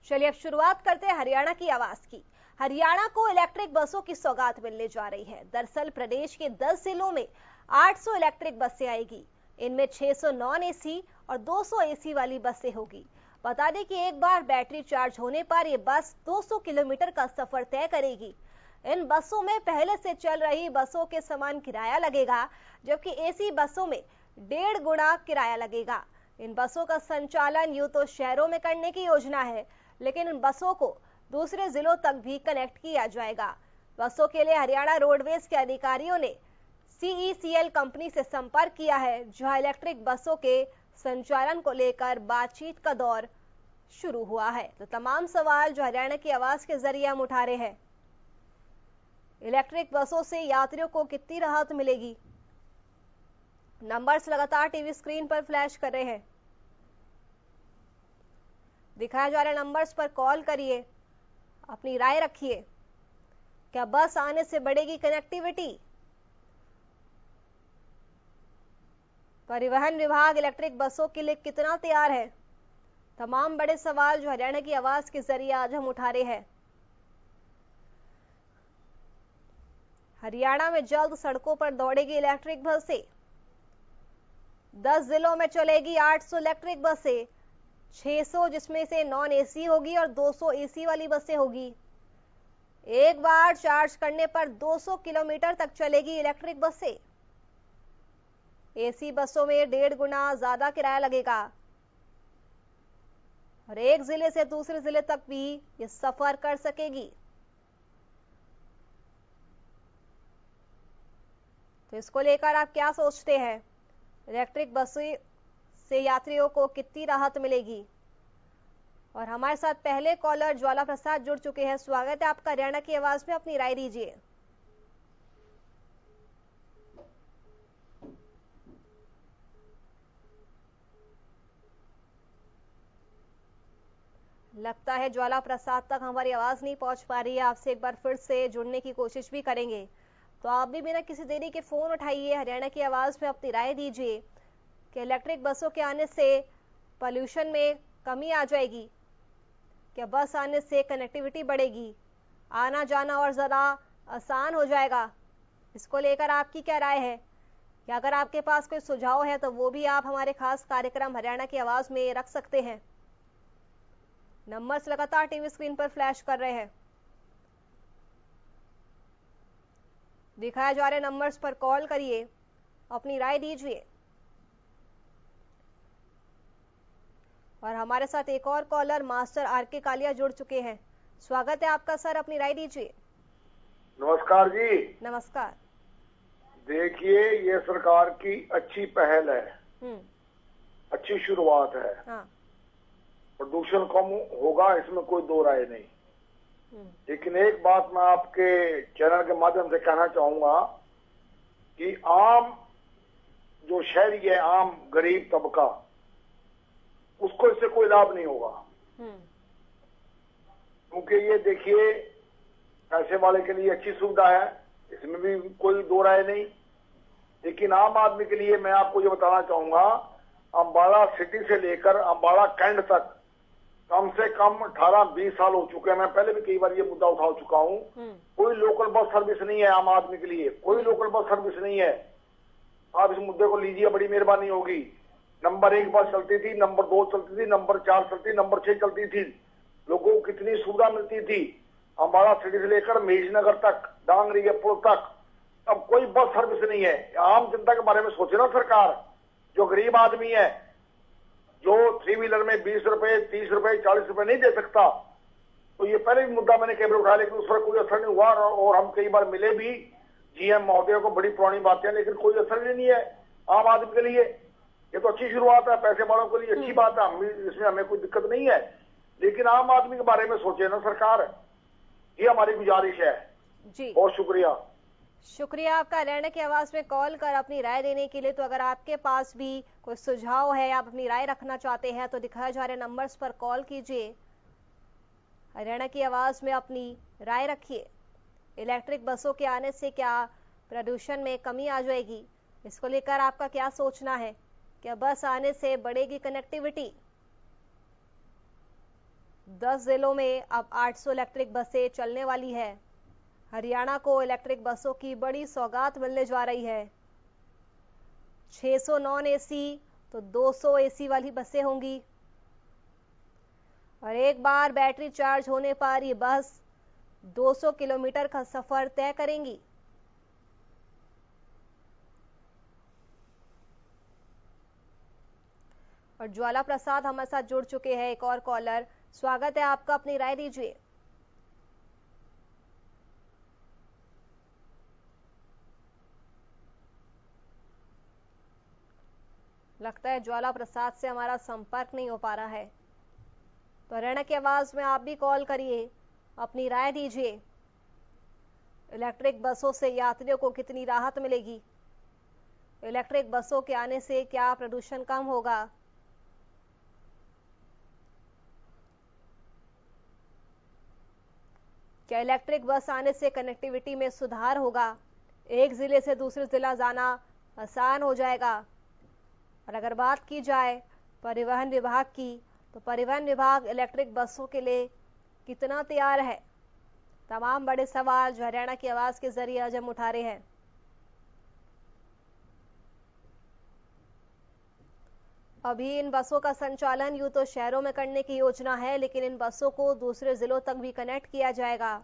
चलिए अब शुरुआत करते हैं हरियाणा की आवाज की। हरियाणा को इलेक्ट्रिक बसों की सौगात मिलने जा रही है। दरअसल प्रदेश के 10 जिलों में 800 इलेक्ट्रिक बसें आएगी। इनमें 600 नॉन एसी और 200 एसी वाली बसें होगी। बता दें कि एक बार बैटरी चार्ज होने पर यह बस 200 किलोमीटर का सफर तय करेगी। इन बसों में पहले से चल रही बसों के समान किराया लगेगा, जबकि एसी बसों में 1.5 गुना किराया लगेगा। इन बसों का संचालन यूं तो शहरों में करने की योजना है, लेकिन उन बसों को दूसरे जिलों तक भी कनेक्ट किया जाएगा। बसों के लिए हरियाणा रोडवेज के अधिकारियों ने CECL कंपनी से संपर्क किया है, जहां इलेक्ट्रिक बसों के संचालन को लेकर बातचीत का दौर शुरू हुआ है। तो तमाम सवाल जो हरियाणा की आवाज के जरिए हम उठा रहे हैं, इलेक्ट्रिक बसों से यात्रियों को कितनी राहत मिलेगी? नंबर्स लगातार टीवी स्क्रीन पर फ्लैश कर रहे हैं। दिखाया जा रहे नंबर्स पर कॉल करिए, अपनी राय रखिए। क्या बस आने से बढ़ेगी कनेक्टिविटी? परिवहन विभाग इलेक्ट्रिक बसों के लिए कितना तैयार है? तमाम बड़े सवाल जो हरियाणा की आवाज के जरिए आज हम उठा रहे हैं। हरियाणा में जल्द सड़कों पर दौड़ेगी इलेक्ट्रिक बसें। 10 जिलों में चलेगी 800 इलेक्ट्रिक बसें, 600 जिसमें से नॉन एसी होगी और 200 एसी वाली बसें होगी। एक बार चार्ज करने पर 200 किलोमीटर तक चलेगी इलेक्ट्रिक बसें। एसी बसों में 1.5 गुना ज्यादा किराया लगेगा और एक जिले से दूसरे जिले तक भी ये सफर कर सकेगी। तो इसको लेकर आप क्या सोचते हैं? इलेक्ट्रिक बसें से यात्रियों को कितनी राहत मिलेगी? और हमारे साथ पहले कॉलर ज्वाला प्रसाद जुड़ चुके हैं। स्वागत है आपका हरियाणा की आवाज में, अपनी राय दीजिए। लगता है ज्वाला प्रसाद तक हमारी आवाज नहीं पहुंच पा रही है। आपसे एक बार फिर से जुड़ने की कोशिश भी करेंगे, तो आप भी बिना किसी देरी के फोन उठाइए, हरियाणा की आवाज में अपनी राय दीजिए कि इलेक्ट्रिक बसों के आने से पॉल्यूशन में कमी आ जाएगी, क्या बस आने से कनेक्टिविटी बढ़ेगी, आना जाना और ज़रा आसान हो जाएगा? इसको लेकर आपकी क्या राय है? या अगर आपके पास कोई सुझाव है तो वो भी आप हमारे खास कार्यक्रम हरियाणा की आवाज़ में रख सकते हैं। नंबर्स लगातार टीवी स्क्रीन पर फ्लैश कर रहे हैं। दिखाए जा रहे नंबर्स पर कॉल करिए, अपनी राय दीजिए। और हमारे साथ एक और कॉलर मास्टर RK कालिया जुड़ चुके हैं। स्वागत है आपका सर, अपनी राय दीजिए। नमस्कार जी। नमस्कार। देखिए, ये सरकार की अच्छी पहल है, अच्छी शुरुआत है। हाँ। प्रदूषण कम होगा, इसमें कोई दो राय नहीं। लेकिन एक बात मैं आपके चैनल के माध्यम से कहना चाहूंगा कि आम जो शहरी है, आम गरीब तबका, उसको इससे कोई लाभ नहीं होगा। क्योंकि ये देखिए, पैसे वाले के लिए अच्छी सुविधा है, इसमें भी कोई दो राय नहीं। लेकिन आम आदमी के लिए मैं आपको ये बताना चाहूंगा, अंबाला सिटी से लेकर अंबाला कैंट तक कम से कम 18-20 साल हो चुके हैं। मैं पहले भी कई बार ये मुद्दा उठा चुका हूँ। कोई लोकल बस सर्विस नहीं है आम आदमी के लिए, कोई लोकल बस सर्विस नहीं है। आप इस मुद्दे को लीजिए, बड़ी मेहरबानी होगी। नंबर 1 बस चलती थी, नंबर 2 चलती थी, नंबर 4 चलती, नंबर 6 चलती थी। लोगों को कितनी सुविधा मिलती थी, अंबाला सिटी से लेकर महेशनगर तक, डांगरी के पुल तक। अब कोई बस सर्विस नहीं है। आम जनता के बारे में सोचे ना सरकार। जो गरीब आदमी है, जो 3 व्हीलर में 20 रुपए, 30 रुपए, 40 रुपए नहीं दे सकता, तो ये पहले भी मुद्दा मैंने कई बार उठाया, लेकिन उस पर कोई असर नहीं हुआ। और हम कई बार मिले भी GM महोदय को, बड़ी पुरानी बातें, लेकिन कोई असर नहीं है आम आदमी के लिए। ये तो अच्छी शुरुआत है, पैसे वालों के लिए अच्छी बात है, इसमें हमें कोई दिक्कत नहीं है। लेकिन आम आदमी के बारे में सोचे ना सरकार, ये हमारी गुजारिश है जी। बहुत शुक्रिया। शुक्रिया आपका हरियाणा की आवाज में कॉल कर अपनी राय देने के लिए। तो अगर आपके पास भी कोई सुझाव है, आप अपनी राय रखना चाहते हैं, तो दिखाए जा रहे नंबर्स पर कॉल कीजिए, हरियाणा की आवाज में अपनी राय रखिए। इलेक्ट्रिक बसों के आने से क्या प्रदूषण में कमी आ जाएगी? इसको लेकर आपका क्या सोचना है? क्या बस आने से बढ़ेगी कनेक्टिविटी? 10 जिलों में अब 800 इलेक्ट्रिक बसें चलने वाली है। हरियाणा को इलेक्ट्रिक बसों की बड़ी सौगात मिलने जा रही है। 600 नॉन एसी तो 200 एसी वाली बसें होंगी और एक बार बैटरी चार्ज होने पर ये बस 200 किलोमीटर का सफर तय करेंगी। और ज्वाला प्रसाद हमारे साथ जुड़ चुके हैं, एक और कॉलर। स्वागत है आपका, अपनी राय दीजिए। लगता है ज्वाला प्रसाद से हमारा संपर्क नहीं हो पा रहा है, तो हरियाणा की आवाज में आप भी कॉल करिए, अपनी राय दीजिए। इलेक्ट्रिक बसों से यात्रियों को कितनी राहत मिलेगी? इलेक्ट्रिक बसों के आने से क्या प्रदूषण कम होगा? क्या इलेक्ट्रिक बस आने से कनेक्टिविटी में सुधार होगा? एक जिले से दूसरे जिला जाना आसान हो जाएगा? और अगर बात की जाए परिवहन विभाग की, तो परिवहन विभाग इलेक्ट्रिक बसों के लिए कितना तैयार है? तमाम बड़े सवाल जो हरियाणा की आवाज के जरिए आज हम उठा रहे हैं। अभी इन बसों का संचालन यूं तो शहरों में करने की योजना है, लेकिन इन बसों को दूसरे जिलों तक भी कनेक्ट किया जाएगा।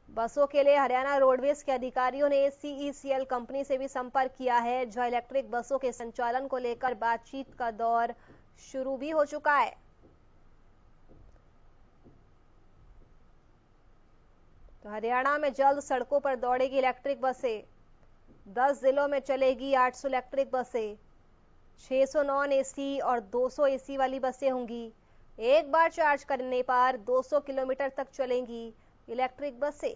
बसों के लिए हरियाणा रोडवेज के अधिकारियों ने सीईसीएल कंपनी से भी संपर्क किया है, जो इलेक्ट्रिक बसों के संचालन को लेकर बातचीत का दौर शुरू भी हो चुका है। तो हरियाणा में जल्द सड़कों पर दौड़ेगी इलेक्ट्रिक बसें। 10 जिलों में चलेगी 800 इलेक्ट्रिक बसें। 600 नॉन एसी और 200 एसी वाली बसें होंगी। एक बार चार्ज करने पर 200 किलोमीटर तक चलेंगी इलेक्ट्रिक बसें।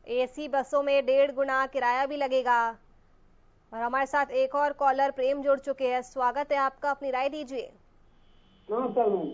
एसी बसों में 1.5 गुना किराया भी लगेगा। और हमारे साथ एक और कॉलर प्रेम जुड़ चुके हैं। स्वागत है आपका, अपनी राय दीजिए। नमस्कार मैम।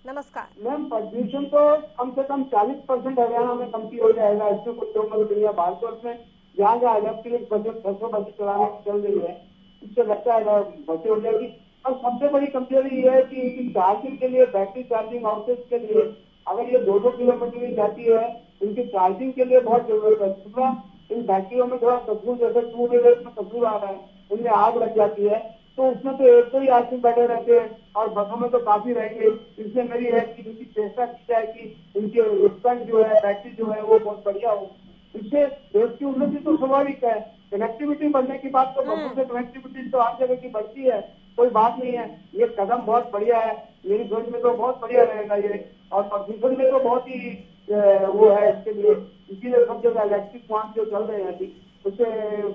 नमस्कार मैम, प्रदूषण तो कम से कम 40% हरियाणा में कम हो जाएगा। इसमें कुछ लोग मदद नहीं है। भारतवर्ष में जहाँ जहाँ इलेक्ट्रिक बसें 600 बसें चलाने चल रही है, इससे लगता है बसें हो जाएगी। और सबसे बड़ी कमजोरी ये है कि इनकी चार्जिंग के लिए, बैटरी चार्जिंग आउटेज के लिए अगर ये 2-2 किलोमीटर ही जाती है, इनकी चार्जिंग के लिए बहुत जरूरत है। दूसरा, इन बैटरियों में थोड़ा कपूर, जैसे 2 व्हीलर में कपूर आ रहा है, उनमें आग लग जाती है, तो उसमें तो एक तो ही आदमी बैठे रहते हैं और बसों में तो काफी रहेंगे। इसलिए मेरी है कि इनकी चेष्टा की जाए कि इनके उपकरण जो है, बैटरी जो है, वो बहुत बढ़िया हो। इससे देश की उन्नति तो स्वाभाविक है। कनेक्टिविटी बढ़ने की बात तो बसों से कनेक्टिविटी तो हर जगह की बढ़ती है, कोई बात नहीं है। ये कदम बहुत बढ़िया है, मेरी सोच में तो बहुत बढ़िया रहेगा ये। और प्रदूषण में तो बहुत ही वो है इसके लिए, इसीलिए सब जगह इलेक्ट्रिक वाहन जो चल रहे हैं अभी, उससे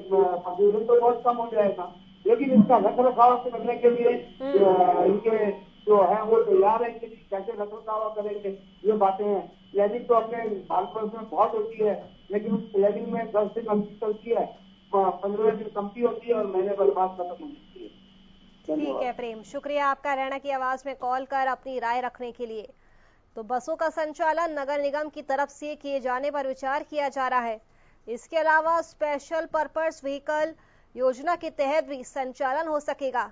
प्रदूषण तो बहुत कम हो जाएगा। लेकिन इसका रख रखाव करने के लिए इनके जो है वो तैयार है कि कैसे रख रखाव करेंगे, ये बातें हैं। प्लानिंग तो अपने भारतवर्ष में बहुत होती है, लेकिन उस प्लानिंग में 10 दिन कम चलती है, 15 दिन कमती होती है और महीने भर बाद खत्म हो जाती है। ठीक है प्रेम, शुक्रिया आपका हरियाणा की आवाज में कॉल कर अपनी राय रखने के लिए। तो बसों का संचालन नगर निगम की तरफ से किए जाने पर विचार किया जा रहा है। इसके अलावा स्पेशल पर्पस व्हीकल योजना के तहत भी संचालन हो सकेगा।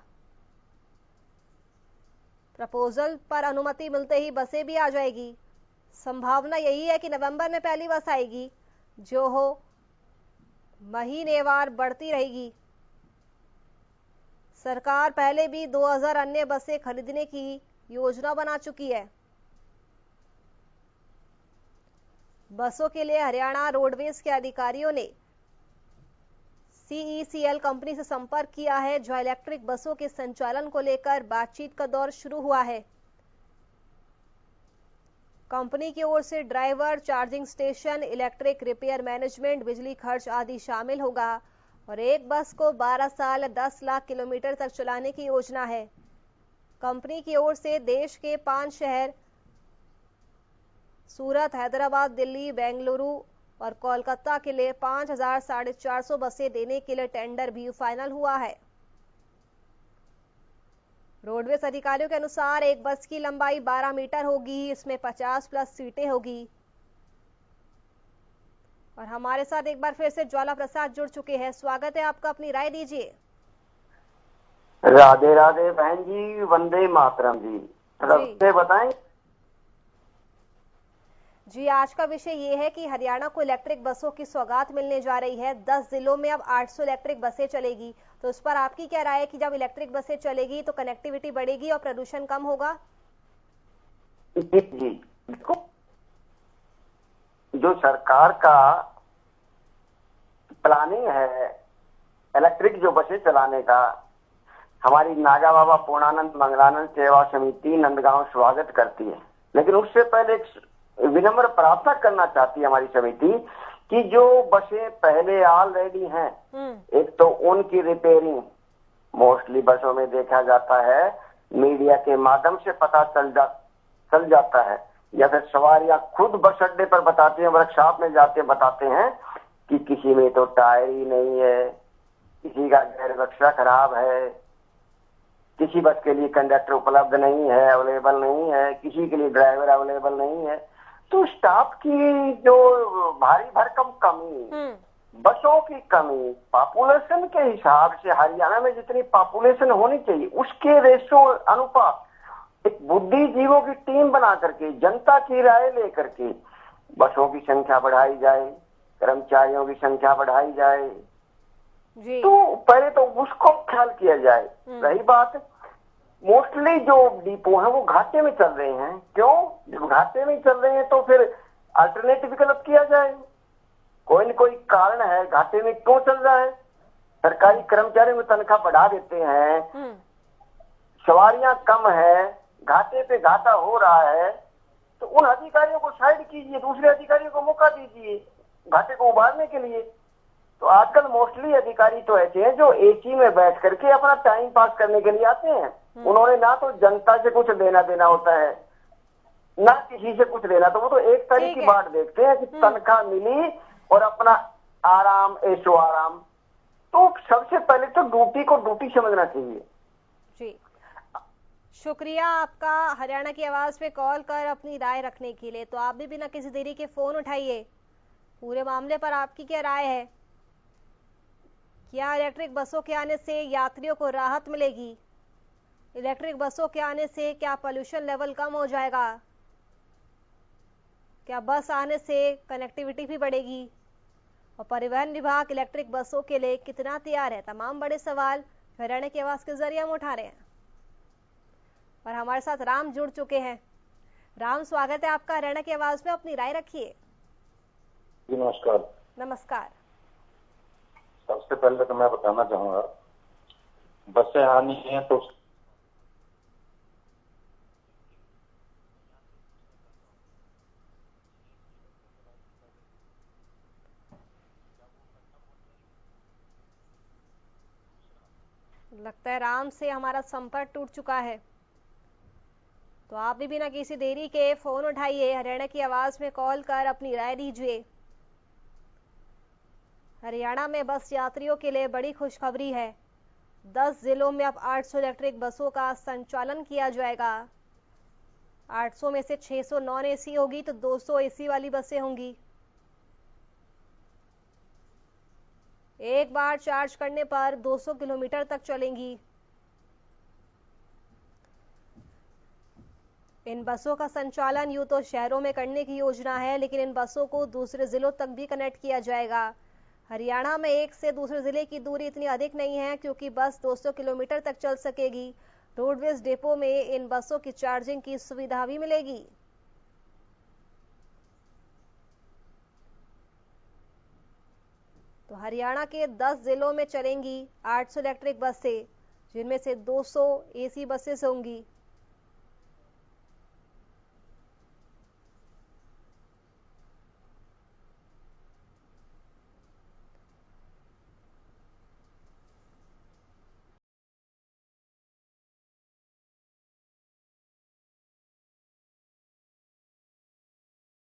प्रपोजल पर अनुमति मिलते ही बसें भी आ जाएगी। संभावना यही है कि नवंबर में पहली बस आएगी, जो हो महीनेवार बढ़ती रहेगी। सरकार पहले भी 2000 अन्य बसें खरीदने की योजना बना चुकी है। बसों के लिए हरियाणा रोडवेज के अधिकारियों ने सीईसीएल कंपनी से संपर्क किया है, जो इलेक्ट्रिक बसों के संचालन को लेकर बातचीत का दौर शुरू हुआ है। कंपनी की ओर से driver, charging station, electric repair management, बिजली खर्च आदि शामिल होगा और एक बस को 12 साल 10 लाख किलोमीटर तक चलाने की योजना है। कंपनी की ओर से देश के 5 शहर सूरत, हैदराबाद, दिल्ली, बेंगलुरु और कोलकाता के लिए 5400 बसें देने के लिए टेंडर भी फाइनल हुआ है। रोडवेज अधिकारियों के अनुसार एक बस की लंबाई 12 मीटर होगी, इसमें 50+ सीटें होगी। और हमारे साथ एक बार फिर से ज्वाला प्रसाद जुड़ चुके हैं। स्वागत है आपका, अपनी राय दीजिए। राधे राधे बहन जी, वंदे मातरम जी। सबसे बताएं जी। आज का विषय ये है कि हरियाणा को इलेक्ट्रिक बसों की सौगात मिलने जा रही है। 10 जिलों में अब 800 इलेक्ट्रिक बसें चलेगी। तो इस पर आपकी क्या राय है कि जब इलेक्ट्रिक बसें चलेगी तो कनेक्टिविटी बढ़ेगी और प्रदूषण कम होगा? जी देखो, जो सरकार का प्लानिंग है इलेक्ट्रिक जो बसें चलाने का, हमारी नागा बाबा पूर्णानंद मंगलानंद सेवा समिति नंदगांव स्वागत करती है। लेकिन उससे पहले एक विनम्र प्रार्थना करना चाहती है हमारी समिति कि जो बसें पहले ऑलरेडी हैं, एक तो उनकी रिपेयरिंग मोस्टली बसों में देखा जाता है, मीडिया के माध्यम से पता चल जाता है, या फिर सवारियां खुद बस अड्डे पर बताते हैं, वर्कशॉप में जाते बताते हैं कि किसी में तो टायर ही नहीं है, किसी का गैर रक्षा खराब है, किसी बस के लिए कंडक्टर उपलब्ध नहीं है, अवेलेबल नहीं है, किसी के लिए ड्राइवर अवेलेबल नहीं है। तो स्टाफ की जो भारी भरकम कमी, बसों की कमी, पॉपुलेशन के हिसाब से हरियाणा में जितनी पॉपुलेशन होनी चाहिए उसके रेशो अनुपात एक बुद्धिजीवों की टीम बना करके, जनता की राय लेकर के बसों की संख्या बढ़ाई जाए, कर्मचारियों की संख्या बढ़ाई जाए जी। तो पहले तो उसको ख्याल किया जाए। रही बात मोस्टली जो डिपो है वो घाटे में चल रहे हैं। क्यों? जब घाटे में चल रहे हैं तो फिर अल्टरनेटिव विकल्प किया जाए। कोई न कोई कारण है घाटे में क्यों चल रहा है। सरकारी कर्मचारियों की तनख्वाह बढ़ा देते हैं, सवारियां कम है, घाटे पे घाटा हो रहा है, तो उन अधिकारियों को साइड कीजिए, दूसरे अधिकारियों को मौका दीजिए घाटे को उभारने के लिए। तो आजकल मोस्टली अधिकारी तो ऐसे हैं जो एसी में बैठ करके अपना टाइम पास करने के लिए आते हैं। उन्होंने ना तो जनता से कुछ लेना देना होता है, ना किसी से कुछ लेना, तो वो तो एक तरह की बात देखते हैं कि तनख्वाह मिली और अपना आराम, ऐशो आराम। तो सबसे पहले तो ड्यूटी को ड्यूटी समझना चाहिए। जी, शुक्रिया आपका हरियाणा की आवाज पे कॉल कर अपनी राय रखने के लिए। तो आप भी बिना किसी देरी के फोन उठाइए, पूरे मामले पर आपकी क्या राय है? क्या इलेक्ट्रिक बसों के आने से यात्रियों को राहत मिलेगी? इलेक्ट्रिक बसों के आने से क्या पोल्यूशन लेवल कम हो जाएगा? क्या बस आने से कनेक्टिविटी भी बढ़ेगी? और परिवहन विभाग इलेक्ट्रिक बसों के लिए कितना तैयार है? तमाम बड़े सवाल हरियाणा की आवाज के जरिए हम उठा रहे हैं और हमारे साथ राम जुड़ चुके हैं। राम, स्वागत है आपका हरियाणा की आवाज में, अपनी राय रखिए। जी नमस्कार। नमस्कार। सबसे पहले तो मैं बताना चाहूंगा, बसें आनी है तो लगता है राम से हमारा संपर्क टूट चुका है। तो आप भी बिना किसी देरी के फोन उठाइए, हरियाणा की आवाज में कॉल कर अपनी राय दीजिए। हरियाणा में बस यात्रियों के लिए बड़ी खुशखबरी है। 10 जिलों में अब 800 इलेक्ट्रिक बसों का संचालन किया जाएगा। 800 में से 600 नॉन एसी होगी तो 200 एसी वाली बसें होंगी। एक बार चार्ज करने पर 200 किलोमीटर तक चलेंगी। इन बसों का संचालन यूं तो शहरों में करने की योजना है, लेकिन इन बसों को दूसरे जिलों तक भी कनेक्ट किया जाएगा। हरियाणा में एक से दूसरे जिले की दूरी इतनी अधिक नहीं है क्योंकि बस 200 किलोमीटर तक चल सकेगी। रोडवेज डिपो में इन बसों की चार्जिंग की सुविधा भी मिलेगी। तो हरियाणा के 10 जिलों में चलेंगी 800 इलेक्ट्रिक बसें, जिनमें से 200 एसी बसेस होंगी।